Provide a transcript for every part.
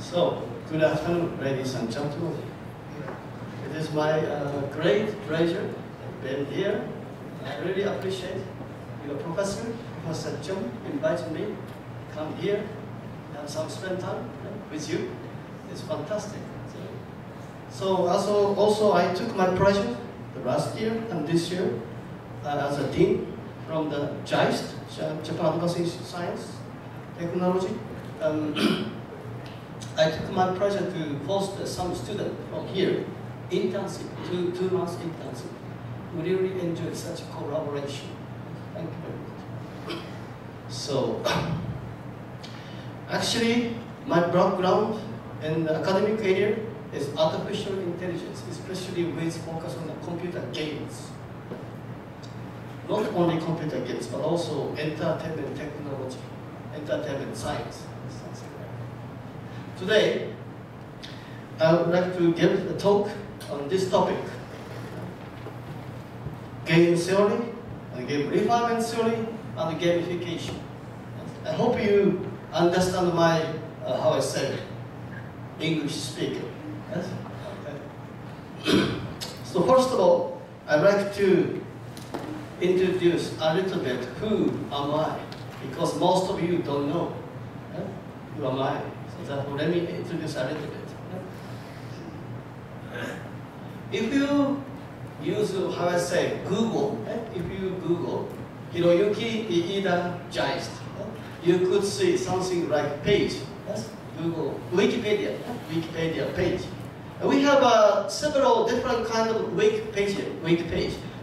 So, good afternoon, ladies and gentlemen. It is my great pleasure being here. I really appreciate your professor, Professor Chung, inviting me to come here and spend time with you. It's fantastic. So also I took my project the last year and this year as a dean from the JIST, Japan Advanced Institute of Science Technology. I took my project to host some students from here, internship, two months internship. We really enjoyed such collaboration. Thank you very much. So, actually, my background in the academic area is artificial intelligence, especially with focus on the computer games. Not only computer games, but also entertainment technology, entertainment science. Today, I would like to give a talk on this topic. Game theory, game refinement theory, and gamification. I hope you understand my, how I say, English speaker. Yes? Okay. So first of all, I'd like to introduce a little bit who am I, because most of you don't know who am I. So therefore, let me introduce a little bit. If you use, how I say, Google, if you Google Hiroyuki, Iida, JIST, you could see something like page, yes? Google, Wikipedia page. We have several different kind of wiki page.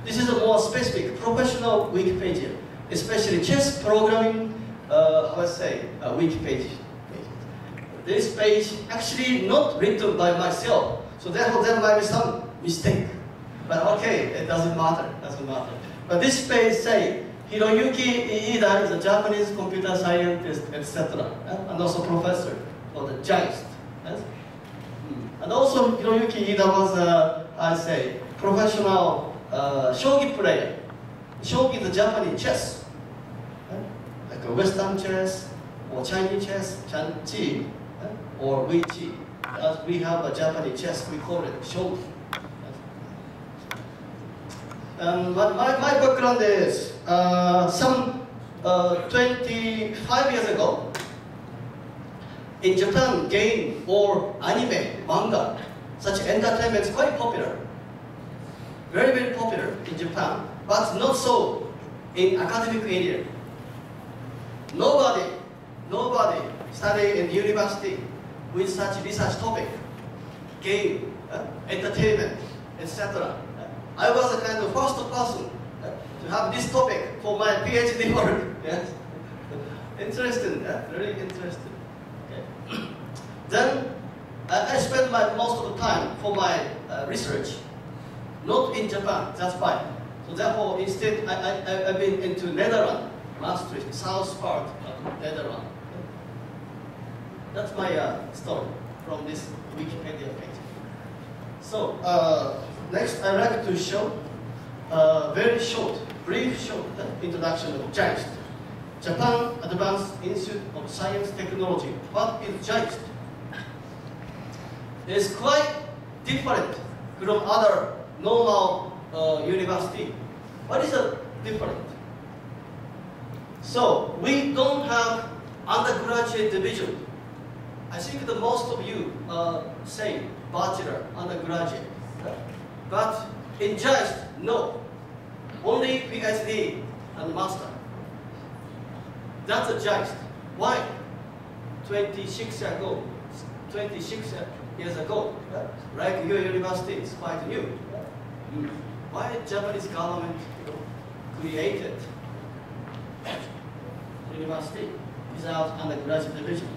This is a more specific, professional wiki page, especially chess programming, how I say, wiki page. This page actually not written by myself, so therefore there might be some mistake. But okay, it doesn't matter, But this page say, Hiroyuki Iida is a Japanese computer scientist, etc. And also professor for the JIST. Yes? And also Hiroyuki Iida was I say, professional shogi player. Shogi is Japanese chess. Like a Western chess, or Chinese chess, Chan-chi, or Wei-chi. As we have a Japanese chess, we call it shogi. My background is some 25 years ago, in Japan, game or anime, manga, such entertainment is quite popular. Very, very popular in Japan, but not so in academic area. Nobody study in university with such research topic, game, entertainment, etc. I was a kind of first person to have this topic for my PhD work. Yes, interesting, very interesting. Okay. Then I spent most of the time for my research, not in Japan. That's fine. So therefore, instead, I've been into Netherlands, Maastricht, south part of Netherlands. That's my story from this Wikipedia page. So. Next, I'd like to show a very brief short introduction of JIST, Japan Advanced Institute of Science Technology. What is JIST? It's quite different from other normal university. What is the different? So, we don't have undergraduate division. I think the most of you say bachelor, undergraduate. But in JIST, no. Only PhD and master. That's a JIST. Why? 26 years ago, like your university is quite new. Why Japanese government created university without undergraduate division?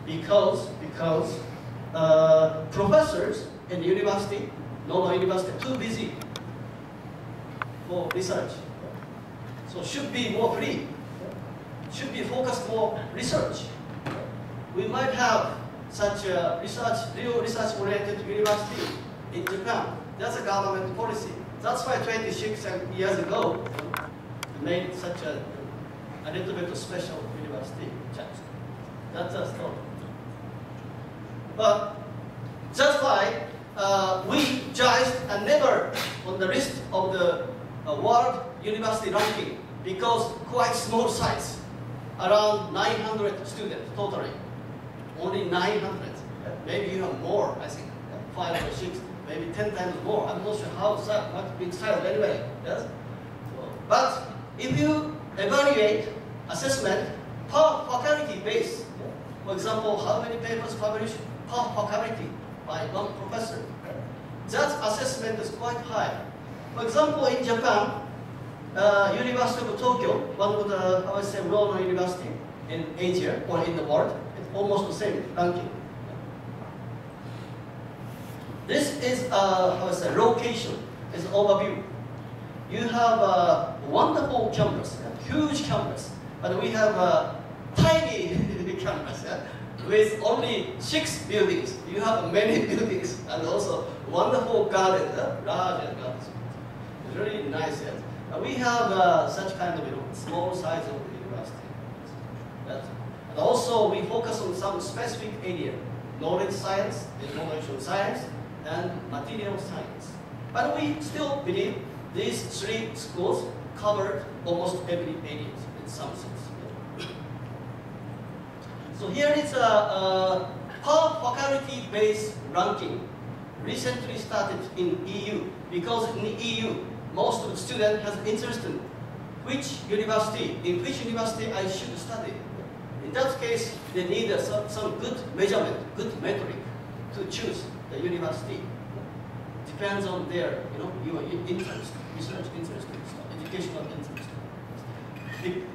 Because professors in university, normal university, too busy for research. So should be more free. Should be focused more research. We might have such a real research-oriented university in Japan. That's a government policy. That's why 26 years ago, we made such a little bit of special university. That's a story. But that's why we judged and never on the list of the world university ranking because quite small size, around 900 students totally, only 900. Maybe even more, I think, 5 or 6, maybe 10 times more. I'm not sure how much big size anyway. Yes? So, but if you evaluate assessment per faculty base, for example, how many papers published per faculty by one professor, that assessment is quite high. For example, in Japan, University of Tokyo, one of the, I would say, well-known university in Asia or in the world, it's almost the same ranking. This is how I say, location, is overview. You have a wonderful campus, a huge campus, but we have a tiny campus with only 6 buildings. You have many buildings and also wonderful garden, large gardens. It's really nice. Yes. We have such kind of small size of the university. And also we focus on some specific area, knowledge science, information science, and material science. But we still believe these 3 schools covered almost every area in some sense. So here is a per faculty based ranking recently started in EU because in the EU most of the students has interest in in which university I should study. In that case, they need some good measurement, good metric to choose the university. Depends on their, your interest, research interest, educational interest.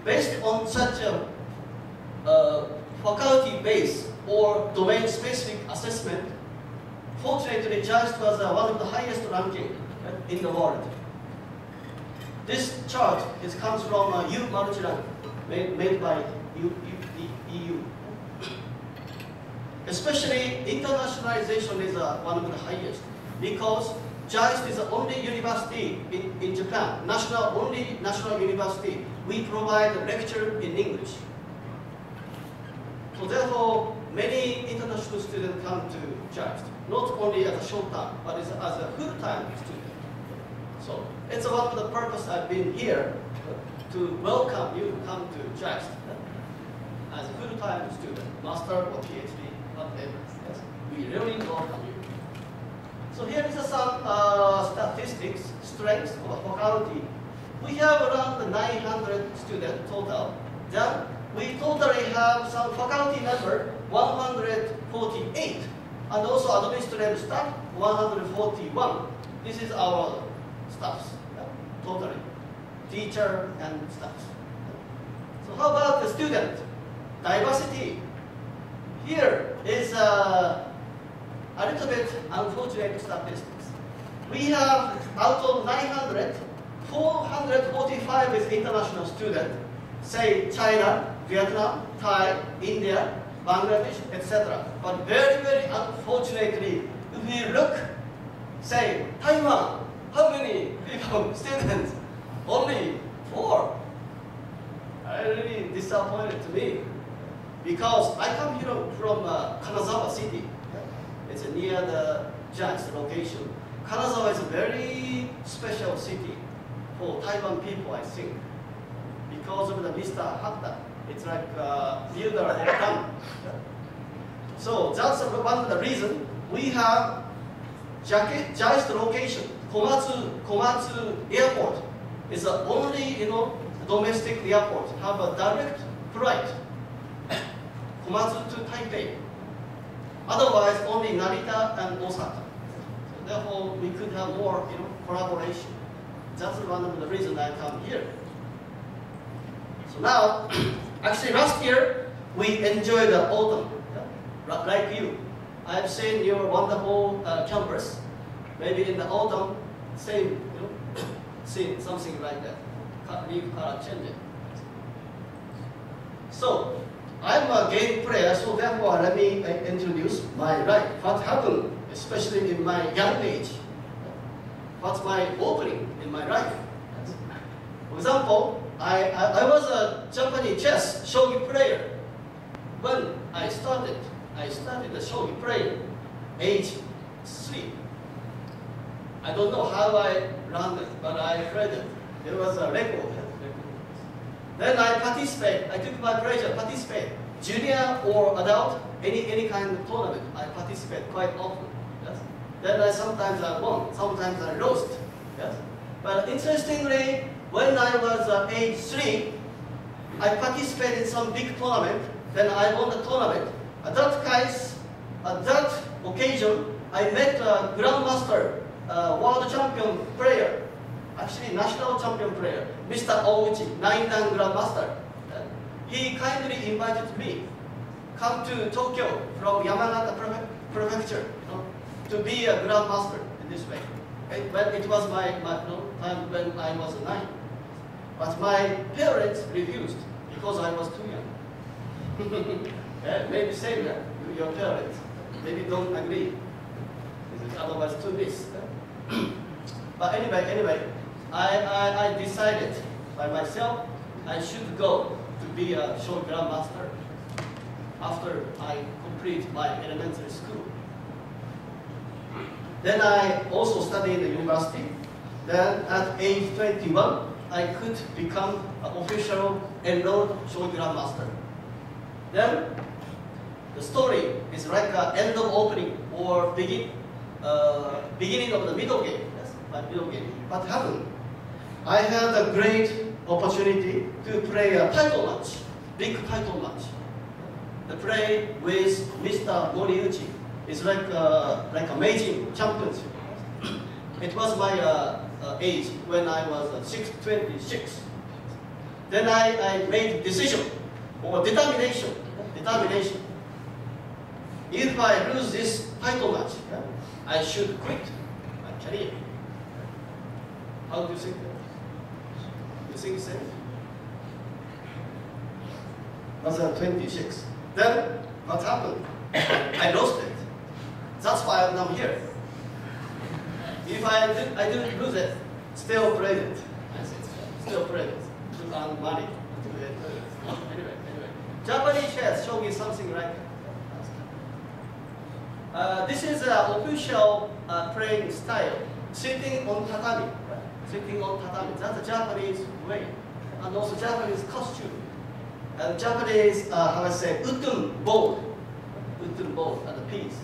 Based on such a faculty-based or domain-specific assessment, fortunately, JAIST was one of the highest ranking in the world. This chart comes from U multi-rank made by EU. Especially internationalization is one of the highest because JAIST is the only university in Japan, only national university. We provide a lecture in English. So therefore, many international students come to JAIST, not only as a short term, but as a full-time student. So it's one of the purpose I've been here to welcome you to come to JAIST as a full-time student, master or PhD, whatever. Yes, we really welcome you. So here is some statistics, strengths of faculty. We have around 900 students total. Then we totally have some faculty number 148, and also administrative staff 141. This is our staffs, totally, teacher and staff. So how about the student diversity? Here is a little bit unfortunate statistics. We have out of 900, 445 is international students, say China, Vietnam, Thai, India, Bangladesh, etc. But very, very unfortunately, if we look, say Taiwan, how many people, students? Only 4. Really disappointed to me because I come here from Kanazawa city. It's near the JAIST location. Kanazawa is a very special city for Taiwan people, I think, because of the Mr. Hatta. It's like builder of dam. So that's one of the reasons we have JAIST location. Komatsu Airport is the only domestic airport have a direct flight Komatsu to Taipei. Otherwise, only Narita and Osaka. So therefore, we could have more collaboration. That's one of the reasons I come here. So now, actually last year we enjoyed the autumn, like you. I've seen your wonderful campus. Maybe in the autumn, same, see something like that. Leaf color changing. So, I'm a game player, so therefore let me introduce my life. What happened, especially in my young age. What's my opening in my life? For example, I was a Japanese chess shogi player. When I started, I started the shogi playing age 3. I don't know how I learned it, but I played it. It was a record. Then I participate. I took my pleasure participate. Junior or adult, any kind of tournament, I participate quite often. Yes. Then sometimes I won, sometimes I lost. Yes. But interestingly, when I was age 3, I participated in some big tournament. Then I won the tournament. At that occasion, I met a grandmaster, world champion player, actually national champion player, Mr. Ouchi, 9-dan grandmaster. He kindly invited me come to Tokyo from Yamagata prefecture, to be a grandmaster in this way. But it was my time when I was 9. But my parents refused because I was too young. Maybe same your parents. Maybe don't agree. Otherwise too this. But anyway, I decided by myself I should go to be a shogi grandmaster after I complete my elementary school. Then I also studied in the university. Then at age 21, I could become an official enrolled shogi grandmaster. Then the story is like an end of opening or beginning of the middle game. Yes, my middle game. What happened? I had a great opportunity to play a title match, big title match. The play with Mr. Hiroyuki is like amazing championship. It was my age when I was 26. Then I made decision or determination. If I lose this title match, I should quit my career. How do you think? You think the same? I was 26. Then what happened? I lost it. That's why I'm now here. If I didn't lose it, still played it. Still played it. To earn money. Anyway. Japanese chess shogi something like this is an official playing style. Sitting on tatami. Sitting on tatami. That's a Japanese way. And also Japanese costume. And Japanese, how I say, utun board and the piece.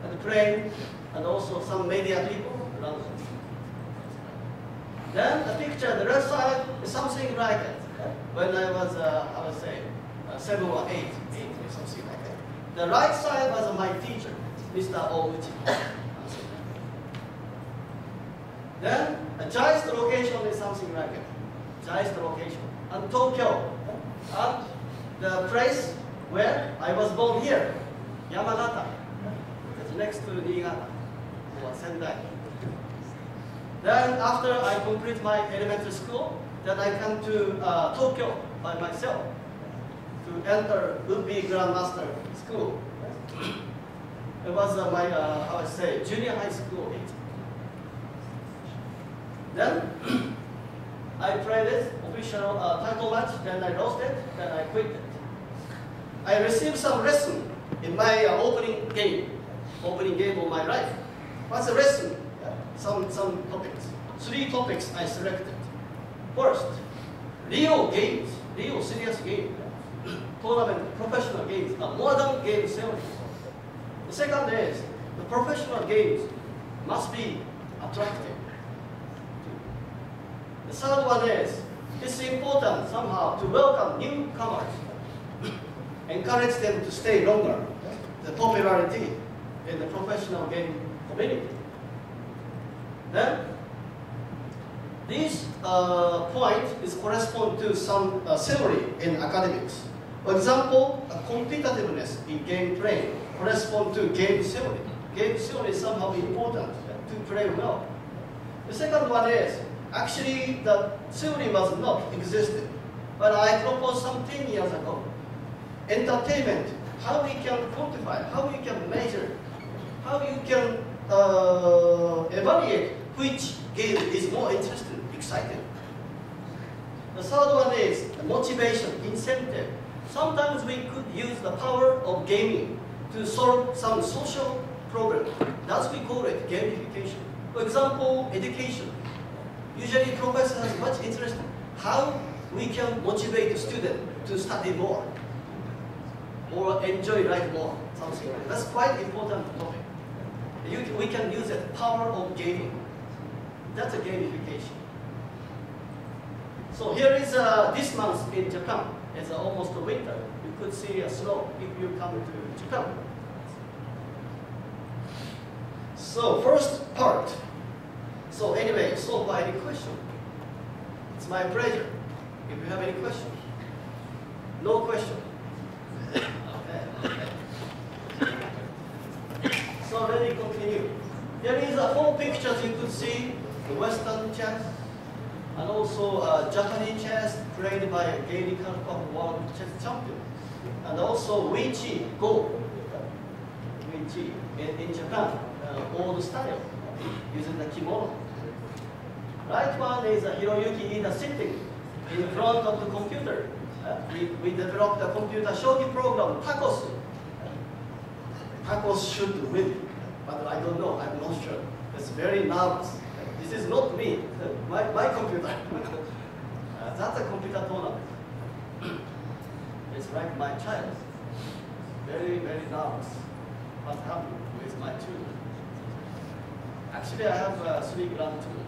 And playing, and also some media people around them. Then the picture, the left side is something like it. When I was, how I say, 7 or 8 or something like that. The right side was my teacher, Mr. Ouchi. Then a joist location is something like it. Joist location. And Tokyo. And the place where I was born here, Yamagata. It's next to Niigata or Sendai. Then after I complete my elementary school, then I come to Tokyo by myself to enter would-be grandmaster school. It was my, how I say, junior high school age. Then I played this official title match, then I lost it, then I quit it. I received some lesson in my opening game of my life. What's the lesson? Some topics. 3 topics I selected. First, Rio serious game. Tournament, professional games, modern game theory. The second is, the professional games must be attractive. The third one is, it's important somehow to welcome newcomers, encourage them to stay longer, the popularity in the professional game community. Then, this point is correspond to some theory in academics. For example, competitiveness in game playing correspond to game theory. Game theory is somehow important to play well. The second one is, actually the theory was not existed, but I proposed some 10 years ago. Entertainment, how we can quantify, how we can measure, how you can evaluate which game is more interesting, exciting. The third one is motivation, incentive. Sometimes we could use the power of gaming to solve some social problem. That's we call it gamification. For example, education. Usually professor has much interest how we can motivate the student to study more or enjoy life more, something like that. That's quite important topic. We can use the power of gaming. That's a gamification. So here is this month in Japan. It's almost winter. You could see snow if you come to Japan. So first part. So anyway, so far any question? It's my pleasure. If you have any question. No question. Okay. So let me continue. There is 4 pictures you could see. The Western chess and also Japanese chess played by a Gary Karpov world chess champion. And also Wii Go. Wii in Japan, old style, using the kimono. Right one is Hiroyuki Iida sitting in front of the computer. We developed a computer shogi program, Tacos. Tacos should win, but I don't know, I'm not sure. It's very nervous. This is not me, my computer. That's a computer tournament. It's like my child. Very, very nervous. What happened with my children? Actually, I have 3 grandchildren.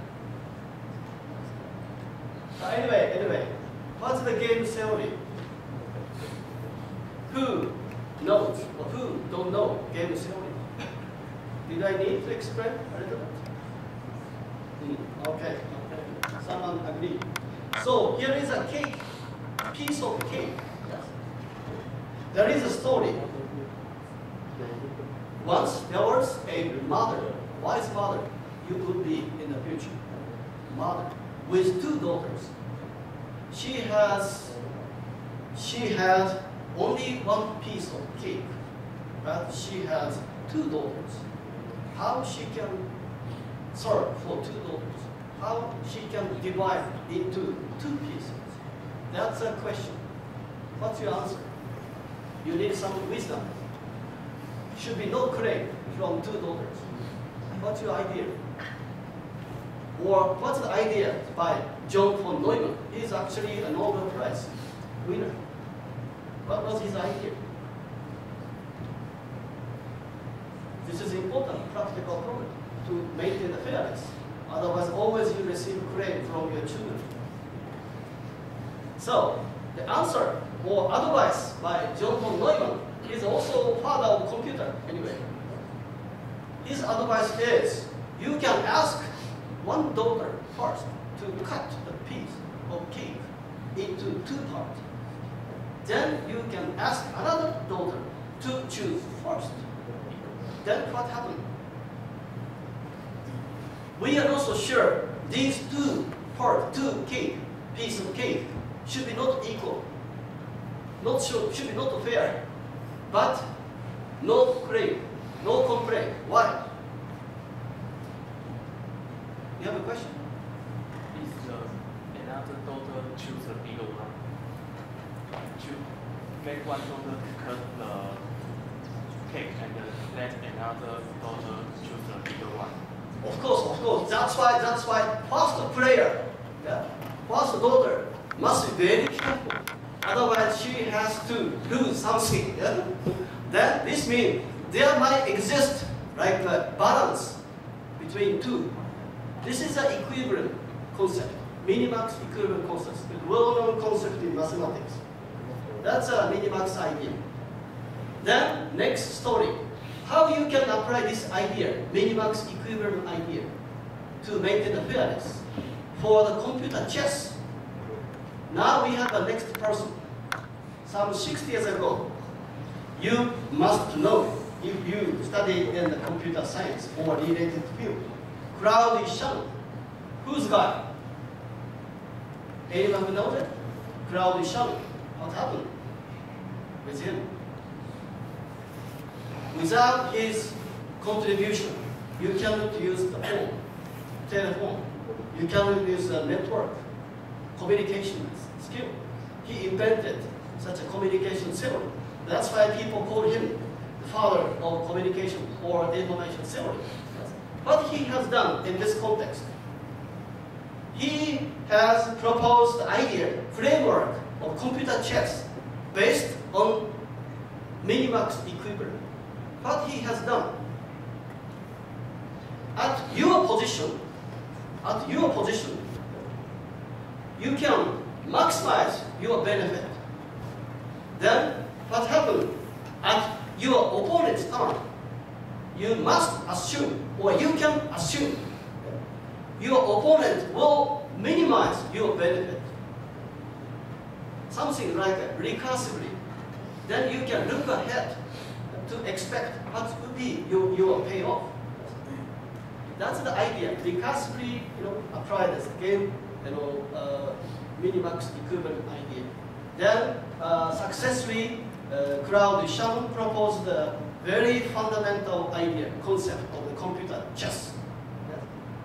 Anyway, what's the game theory? Who knows or who don't know game theory? Did I need to explain a little bit? Okay. Someone agree. So here is a cake, piece of cake. Yes. There is a story. Once there was a mother, wise mother, you could be in the future. Mother with 2 daughters. She had only 1 piece of cake, but she has 2 daughters. How she can serve for 2 daughters? How she can divide into 2 pieces? That's a question. What's your answer? You need some wisdom. Should be no claim from 2 daughters. What's your idea? Or what's the idea by John von Neumann? He is actually a Nobel Prize winner. What was his idea? This is important practical problem to maintain the fairness. Otherwise, always you receive claim from your children. So, the answer or advice by John von Neumann is also father of computer anyway. His advice is, you can ask 1 daughter first to cut the piece of cake into 2 parts. Then you can ask another daughter to choose first. Then what happened? We are also sure these 2 piece of cake should be not equal. Should be not fair. But no claim, no complaint. Why? You have a question? Is another daughter choose the bigger one? To make 1 daughter to cut the cake and let another daughter choose the bigger one. Of course. That's why first player, first daughter must be very careful. Otherwise, she has to do something. Yeah? Then this means there might exist like a balance between 2. This is an equivalent concept, minimax equivalent concept, a well-known concept in mathematics. That's a minimax idea. Then next story, how you can apply this idea, minimax equivalent idea, to maintain the fairness for the computer chess. Now we have the next person. Some 6 years ago, you must know if you study in the computer science or related field. Crowley Shannon. Who's guy? Anyone who knows it? Crowley Shannon. What happened with him? Without his contribution, you cannot use the phone, telephone. You cannot use the network, communication skill. He invented such a communication theory. That's why people call him the father of communication or information theory. What he has done in this context, he has proposed the idea, framework of computer chess based on minimax equivalent. What he has done, at your position, you can maximize your benefit. Then what happens at your opponent's turn? You must assume, or you can assume, your opponent will minimize your benefit. Something like recursively. Then you can look ahead to expect what will be your payoff. That's the idea. Recursively, apply this game, minimax equivalent idea. Then successfully, Claude Shannon proposed the very fundamental idea, concept of the computer chess. Yes.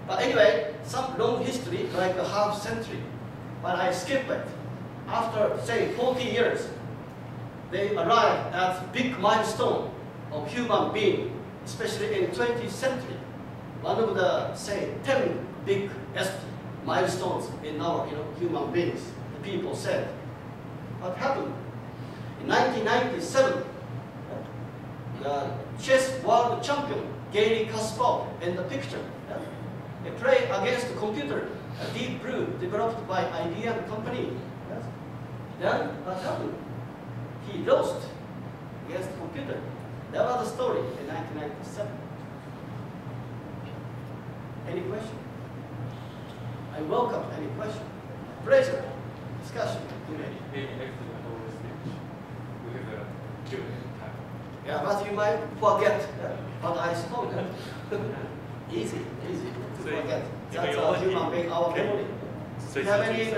But anyway, some long history, like a half century, but I skip it. After, say, 40 years, they arrived at big milestone of human being, especially in 20th century. One of the, say, 10 biggest milestones in our human beings, the people said. What happened? In 1997, the chess world champion, Garry Kasparov, in the picture, he played against the computer, a Deep Blue developed by IBM company. Then what happened? He lost against the computer. That was the story in 1997. Any question? I welcome any question. Pleasure. Discussion. Maybe next to the whole speech, we have a Q&A time. Yeah, but you might forget what I spoke. Easy to forget. That's our human being, our memory. If you have any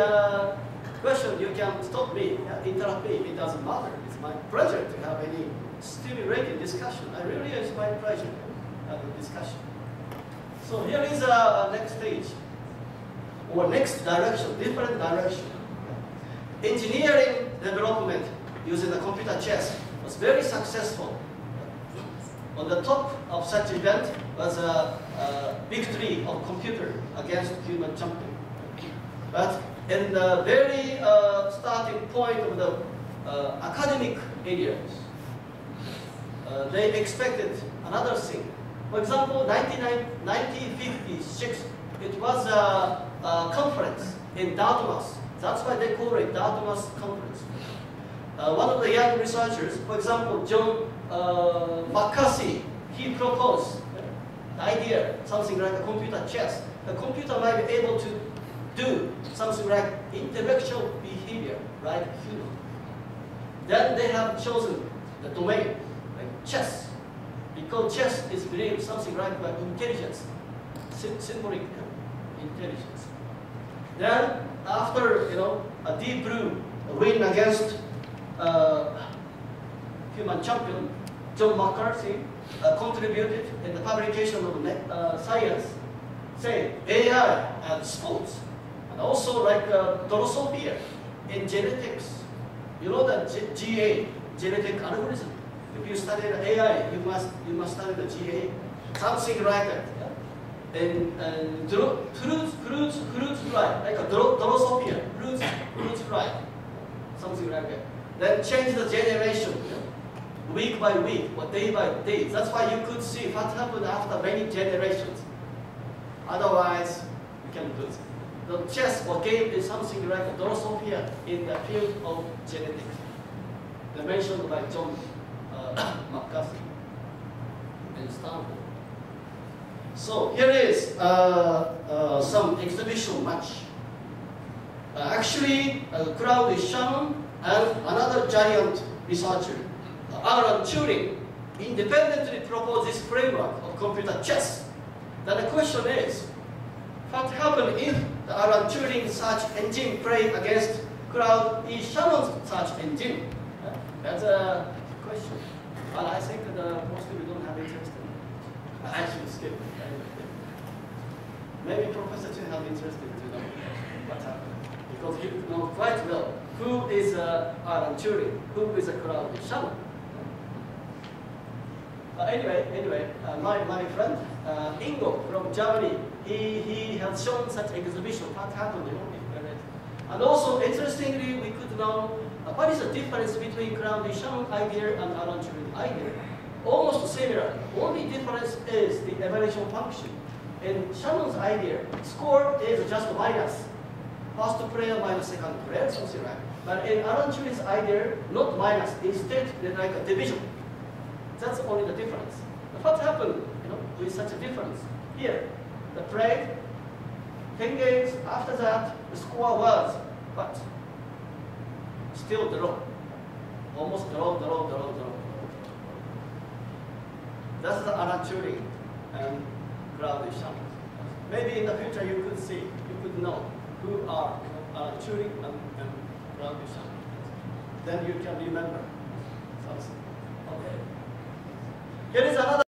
question, you can stop me, interrupt me. It doesn't matter. It's my pleasure to have any stimulating discussion. I really, it's my pleasure to have a discussion. So here is the next stage, or next direction, different direction. Engineering development using the computer chess was very successful. On the top of such event was a victory of computer against human champion. But in the very starting point of the academic areas, they expected another thing. For example, 1956, it was a conference in Dartmouth. That's why they call it Dartmouth Conference. One of the young researchers, for example, John McCarthy, he proposed the idea, something like a computer chess. The computer might be able to do something like intellectual behavior, like human. Then they have chosen the domain, like chess, because chess is believed something like intelligence, symbolic intelligence. Then after a Deep Blue win against human champion, John McCarthy contributed in the publication of science, say AI and sports, and also like Drosophila in genetics. You know that GA, genetic algorithm. If you study the AI, you must study the GA, something like that. And fruits fly, like a Drosophila, fruits fly, something like that. Then change the generation, week by week or day by day. That's why you could see what happened after many generations. Otherwise, you can lose. The chess or game is something like a Drosophila in the field of genetics, mentioned by John McCarthy in Stanford. So here is some exhibition match. Actually, Claude Shannon and another giant researcher, Alan Turing, independently proposed this framework of computer chess. Then the question is, what happened if the Alan Turing search engine played against Claude Shannon's search engine? That's a question. But I think most people don't have interest in it. I actually skip it. Maybe Professor Chen have interest in to know what happened. Because you know quite well who is Alan Turing, who is Claude Shannon. Anyway, my friend Ingo from Germany, he has shown such exhibition. What happened? You know, and also, interestingly, we could know what is the difference between Claude-Shannon idea and Alan Turing idea. Almost similar. Only difference is the evaluation function. In Shannon's idea, score is just minus. First player minus second player, something like that. But in Alan Turing's idea, not minus. Instead, they're like a division. That's only the difference. But what happened, you know, with such a difference? Here, the played 10 games. After that, the score was, but still draw. Almost draw. That's the Alan Turing and Claude-Shannon. Maybe in the future you could see, you could know who are Alan Turing and Claude-Shannon. Then you can remember something. Okay. Here is another.